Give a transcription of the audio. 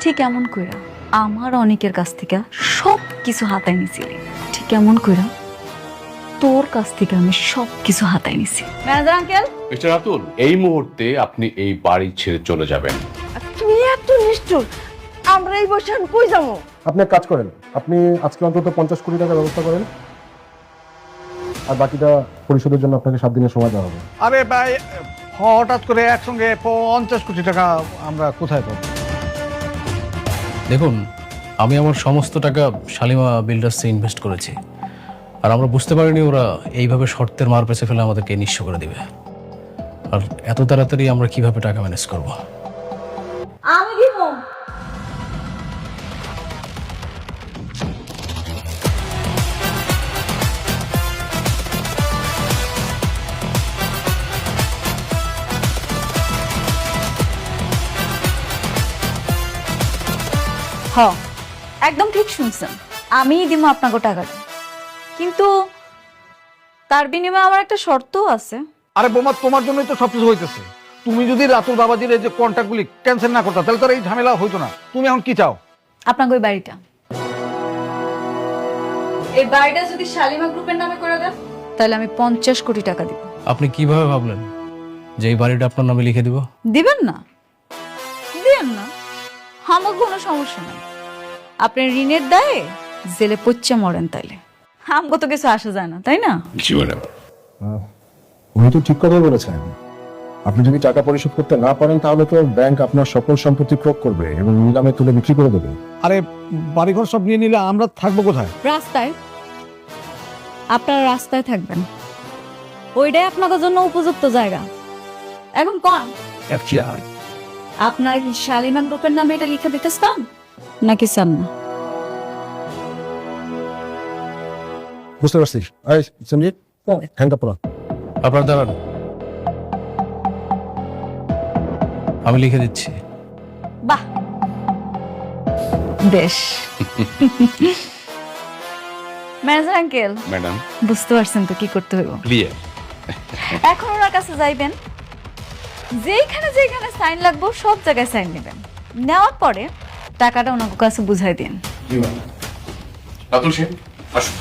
ঠিক এমন কইরা আমার অনেকের কাছ থেকে সব কিছু হাতায় নিছিলি, ঠিক এমন কইরা তোর কাছ থেকে আমি সব কিছু হাতায় নিছি। ম্যানেজার আঙ্কেল, মিস্টার রাতুল, এই মুহূর্তে আপনি এই বাড়ি ছেড়ে চলে যাবেন। তুমি এত নিষ্ঠুর, আমরা এই বছর কই যাবো? আপনি এক কাজ করেন, আপনি আজকে অন্তত 50 কোটি টাকার ব্যবস্থা করেন, আর বাকিটা পরিশোধের জন্য আপনাকে 7 দিনের সময় দেওয়া হবে। আরে ভাই, হঠাৎ করে একসঙ্গে 50 কোটি টাকা আমরা কোথায় পাবো? দেখুন, আমি আমার সমস্ত টাকা শালিমা বিল্ডার্সে ইনভেস্ট করেছি, আর আমরা বুঝতে পারিনি ওরা এইভাবে শর্তের মার পেছে ফেলে আমাদেরকে নিঃস্ব করে দিবে। আর এত তাড়াতাড়ি আমরা কিভাবে টাকা ম্যানেজ করব? আমি দিব। হ, একদম ঠিক শুনছেন, আমিই দিব আপনাকে টাকাটা, কিন্তু তার বিনিময়ে আমার একটা শর্তও আছে। আরে বোমা, তোমার জন্যই তো সবকিছু হইতেছে। তুমি যদি রাতুল বাবাজির এই যে কন্ট্যাক্টগুলি ক্যান্সেল না করতা, তাহলে তো আর এই ঝামেলা হইতো না। তুমি এখন কি চাও? আপনাকে ওই বাড়িটা, এই বাড়িটা যদি শালিমা গ্রুপের নামে করে দেন, তাহলে আমি 50 কোটি টাকা দিব। আপনি কিভাবে ভাবলেন যে এই বাড়িটা আপনার নামে লিখে দিব? দিবেন না? দিবেন না, আমার কোনো সমস্যা নাই। আপনি ঋণের দায়ে জেলে পচ্চা মরেন, তাইলে আমগো তো কিছু আসা যায় না, তাই না? জি ম্যাডাম। উনি তো ঠিক কথাই বলেছেন। আপনি যদি টাকা পরিশোধ করতে না পারেন, তাহলে তো ব্যাংক আপনার সকল সম্পত্তি ক্রয় করবে এবং নিলামে তুলে বিক্রি করে দেবে। আরে বাড়িঘর সব নিয়ে নিলে আমরা থাকবো কোথায়? রাস্তায়। আপনারা রাস্তায় থাকবেন, ওইটাই আপনাদের জন্য উপযুক্ত জায়গা। এখন কোন আপনার শালিমা গ্রুপের নামে এটা লিখে দিতে চান নাকি চান না? বুঝতে পারছিস? এই সঞ্জিত, হ্যান্ডটা পড়া। আপনার দাঁড়ান, আমি লিখে দিচ্ছি। বাহ, বেশ। ম্যানেজার আঙ্কেল, ম্যাডাম, বুঝতে পারছেন তো কি করতে হইব? ক্লিয়ার। এখন ওনার কাছে যাইবেন, যেখানে যেখানে সাইন লাগবো সব জায়গায় সাইন নেবেন, নেওয়ার পরে টাকাটা ওনার কাছে বুঝাই দিন। জি ম্যাডাম। রাতুল সাহেব, আসুন।